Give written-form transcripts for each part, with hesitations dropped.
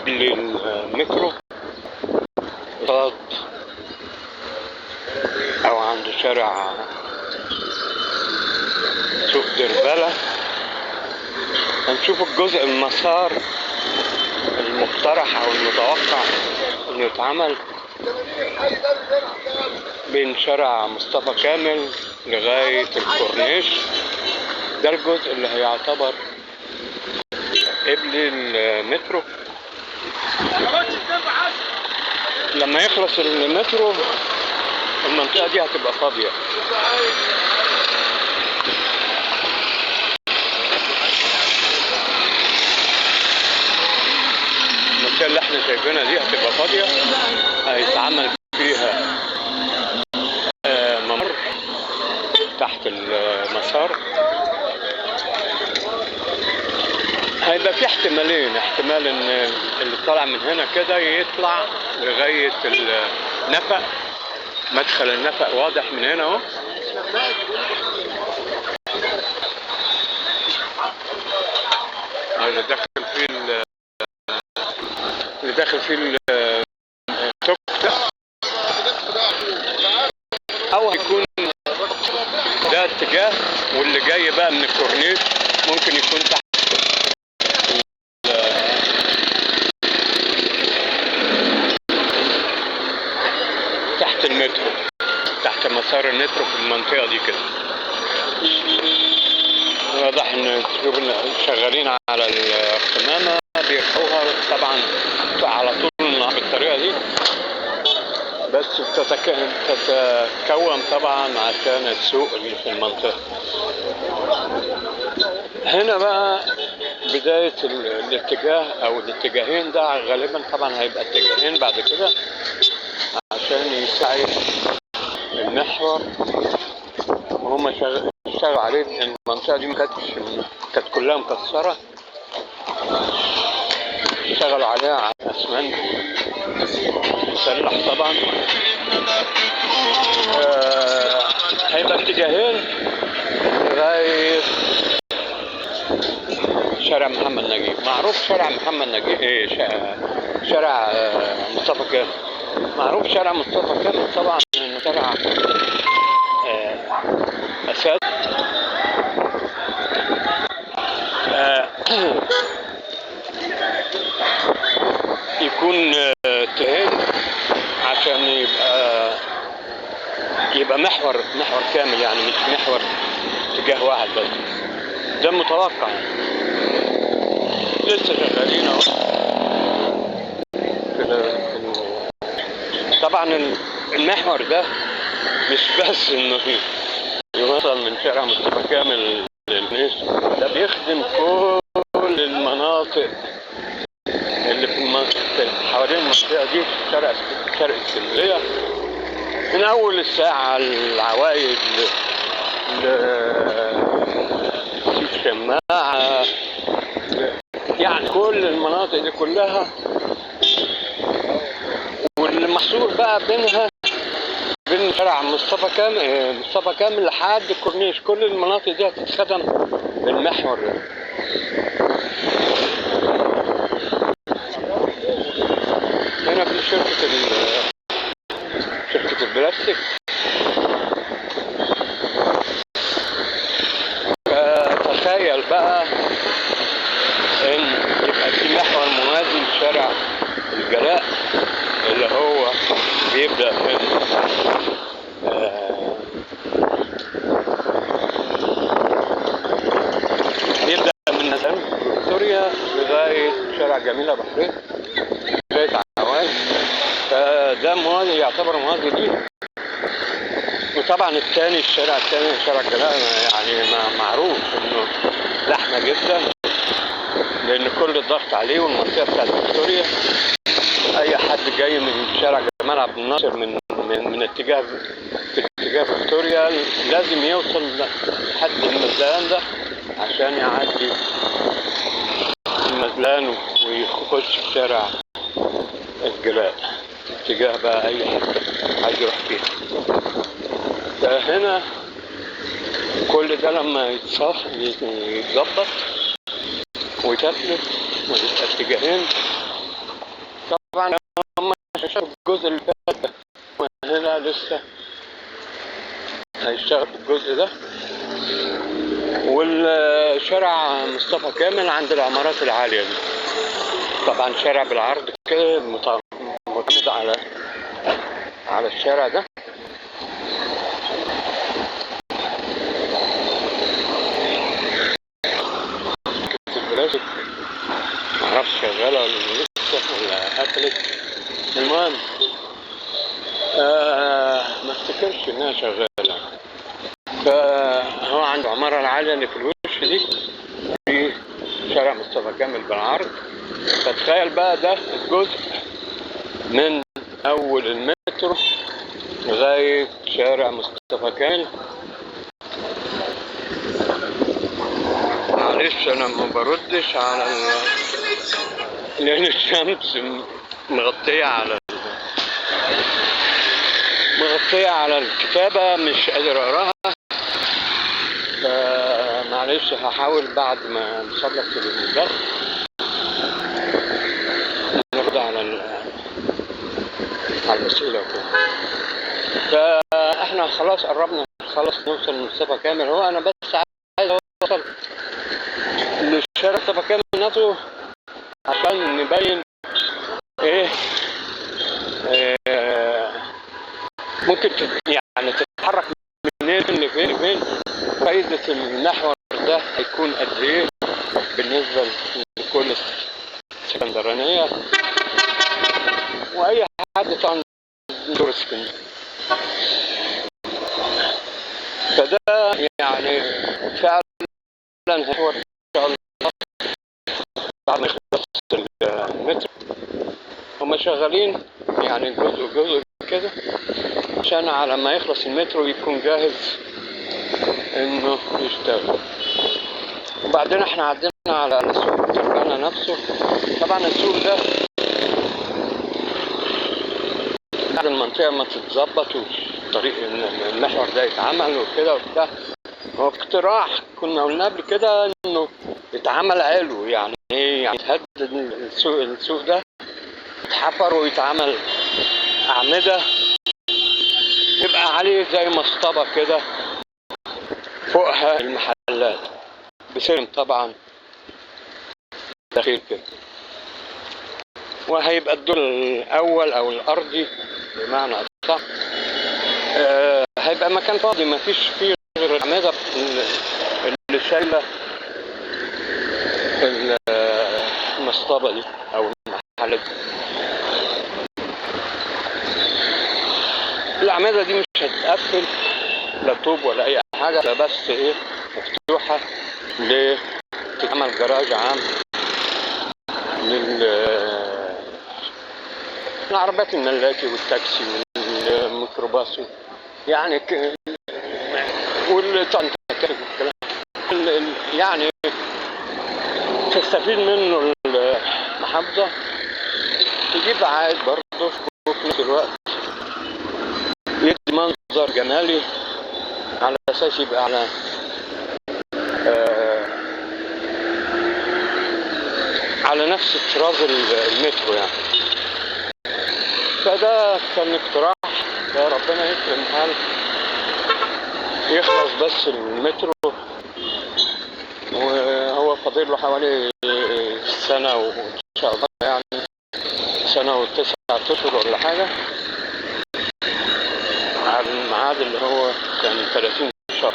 قبل المترو قصاد أو عند شارع سوق دربلة. هنشوف الجزء المسار المقترح أو المتوقع إنه يتعمل بين شارع مصطفى كامل لغاية الكورنيش. ده الجزء اللي هيعتبر قبل المترو. لما يخلص المترو المنطقة دي هتبقى فاضية. المنطقة اللي احنا شايفينها دي هتبقى فاضية، هيتعمل فيها ممر تحت المسار. هيبقى في احتمالين، احتمال ان اللي طالع من هنا كده يطلع لغاية النفق، مدخل النفق واضح من هنا اهو. اللي داخل فيه التوك ده، او هيكون ده اتجاه، واللي جاي بقى من الكورنيش ممكن يكون تحت المترو، تحت مسار المترو في المنطقة دي كده. واضح ان شغالين على القمامة بيرفعوها طبعا على طول النهار بالطريقة دي، بس بتتكون طبعا عشان السوق اللي في المنطقة. هنا بقى بداية الاتجاه او الاتجاهين ده، غالبا طبعا هيبقى اتجاهين بعد كده عشان يساعد المحور، وهم اشتغلوا عليه لان المنطقة دي كانت كلها مكسرة. اشتغلوا عليها على اسمنت مسلح طبعا. هيبقى اتجاهين لغاية شارع محمد نجيب. معروف شارع محمد نجيب ايه؟ شارع مصطفى كامل. معروف شارع مصطفى كامل طبعا انه شارع اساد. يكون اتجاهين عشان يبقى محور كامل، يعني مش محور اتجاه واحد بس. ده متوقع، لسه شغالين اهو. طبعا المحور ده مش بس انه يوصل من شارع مصطفى كامل للكورنيش، ده بيخدم كل المناطق اللي في حوالين المنطقة دي، شارع اسكندرية، من أول الساعة العوايد الشماعة، يعني كل المناطق دي كلها. والمحصور بقى بينها بين شارع مصطفى كامل لحد الكورنيش، كل المناطق دي هتتخدم بالمحور ده. هنا في شركة البلاستيك. فتخيل بقى ان يبقى في محور موازي لشارع الجلاء اللي هو بيبدأ من ميدان فيكتوريا لغاية شارع جميلة بحرين لغاية عوان. فده موازي، يعتبر موازي ليه. وطبعا الشارع الثاني شارع الجلاء، يعني معروف انه زحمة جدا لان كل الضغط عليه، والمنطقة بتاعت فيكتوريا اي حد جاي من شارع جمال عبد الناصر من اتجاه فيكتوريا لازم يوصل لحد المزلقان ده عشان يعدي المزلقان ويخش في شارع الجلاء اتجاه بقى اي حته عايز يروح فيها. فهنا كل ده لما يتظبط ويتثبت ويبقى اتجاهين، بيشتغل في الجزء ده، والشارع مصطفى كامل عند العمارات العالية دي. طبعا شارع بالعرض كده معتمد على الشارع ده. البلاستيك معرفش شغالة ولا لسه ولا قفلت. المهم ما افتكرش انها شغالة. فهو عنده العمارة العالية اللي في الوش دي في شارع مصطفى كامل بالعرض. فتخيل بقى ده الجزء من اول المترو لغاية شارع مصطفى كامل. معلش انا ما بردش على لان الشمس مغطية على الكتابة، مش قادر اقراها. فمعلش هحاول بعد ما نخلص البث نرد على الأسئلة وكده. فاحنا خلاص قربنا نوصل لمصطفى كامل. هو انا بس عايز اوصل للشارع مصطفى كامل نفسه عشان نبين ايه ممكن يعني تتحرك منين لفين. فايدة المحور ده هيكون قد ايه بالنسبة لكل اسكندرانية واي حد طبعا دور اسكندرية. فده يعني فعلا هو ان شاء الله بعد ما يخلص المترو هم شغالين يعني جزء كده عشان على ما يخلص المترو يكون جاهز انه يشتغل. وبعدين احنا عدينا على السوق التربانة نفسه. طبعا السوق ده بعد المنطقة ما تتظبط والطريق المحور ده يتعمل وكده وبتاع، هو اقتراح كنا قلنا قبل كده انه يتعمل علو. يعني ايه؟ يعني يتهدد السوق ده يتحفر ويتعمل أعمدة يبقى عليه زي مصطبة كده فوقها المحلات بسلم طبعا داخل كده. وهيبقى الدور الأول أو الأرضي بمعنى أصح هيبقى مكان فاضي ما فيش فيه غير الأعمدة اللي شايلة المصطبة دي أو المحلات دي. الأعمدة دي مش هتتقفل لا طوب ولا أي حاجة، لا بس إيه مفتوحة لتتعمل جراج عام للعربيات الملاكي والتاكسي والميكروباص يعني والتنتكات والكلام يعني تستفيد منه المحافظة، تجيب عائد برضه في نفس الوقت يدي منظر جمالي على أساس يبقى على على نفس طراز المترو يعني. فده كان اقتراح، يا ربنا يكرم حال يخلص بس المترو، وهو فاضل له حوالي سنة وإن شاء الله يعني سنة و9 أشهر ولا حاجة على الميعاد اللي هو كان 30 شهر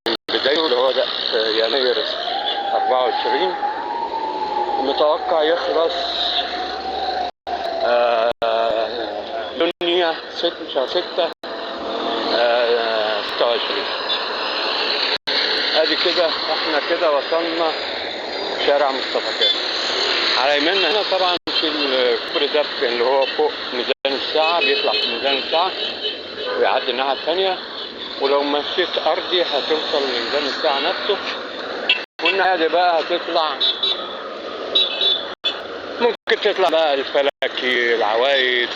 من بدايته اللي هو ده في يناير 24. متوقع يخلص يونيو 6 26. ادي كده احنا كده وصلنا شارع مصطفى كامل. على يميننا هنا طبعا في الكوبري ده اللي هو فوق ميزان الساعة، بيطلع في ميزان الساعة ويعدي الناحية الثانية، ولو مشيت أرضي هتوصل لميزان الساعة نفسه. والناحية دي بقى هتطلع ممكن تطلع بقى الفلكي، العوايد،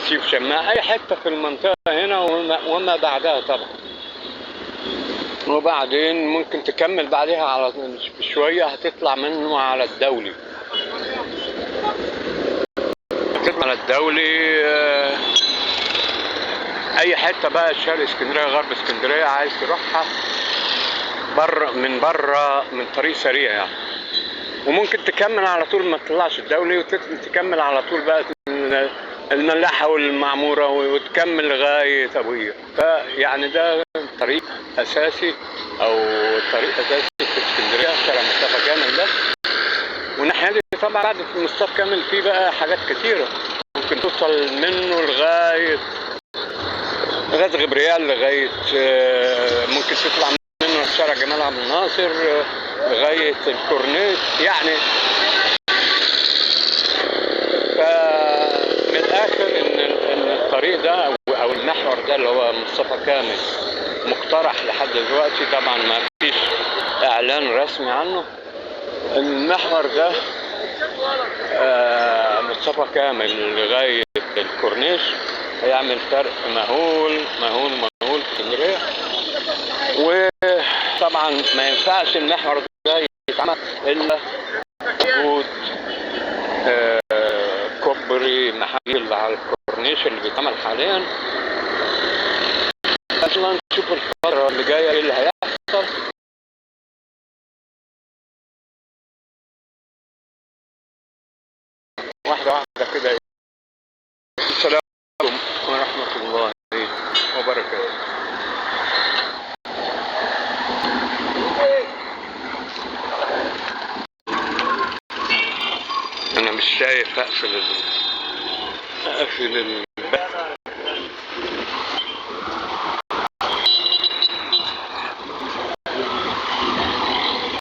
سيف شماء، أي حتة في المنطقة هنا وما بعدها طبعا. وبعدين ممكن تكمل بعدها على شوية هتطلع منه على الدولي. هتطلع على الدولي اي حته بقى، شرق اسكندريه، غرب اسكندريه، عايز تروحها بره من طريق سريع يعني. وممكن تكمل على طول، ما تطلعش الدولي وتكمل على طول بقى الملاحه والمعموره وتكمل لغايه ابويه. فيعني ده طريق اساسي، او طريق اساسي في اسكندريه، شارع مصطفى كامل ده. والناحيه دي طبعا بعد مصطفى كامل في بقى حاجات كتيره ممكن توصل منه لغايه غبريال، لغايه ممكن تطلع منه شارع جمال عبد الناصر لغايه الكورنيش يعني. فمن الاخر ان الطريق ده او المحور ده اللي هو مصطفى كامل مقترح لحد دلوقتي، طبعا ما فيش اعلان رسمي عنه. المحور ده مصطفى كامل لغايه الكورنيش هيعمل فرق مهول مهول مهول في اسكندريه. وطبعا ما ينفعش المحور ده يتعمل الا وجود كوبري محلي اللي على الكورنيش اللي بيتعمل حاليا. اصلا نشوف الفتره اللي جايه ايه اللي هيحصل. واحده واحده كده. السلام عليكم ورحمه الله وبركاته. انا مش شايف اقفل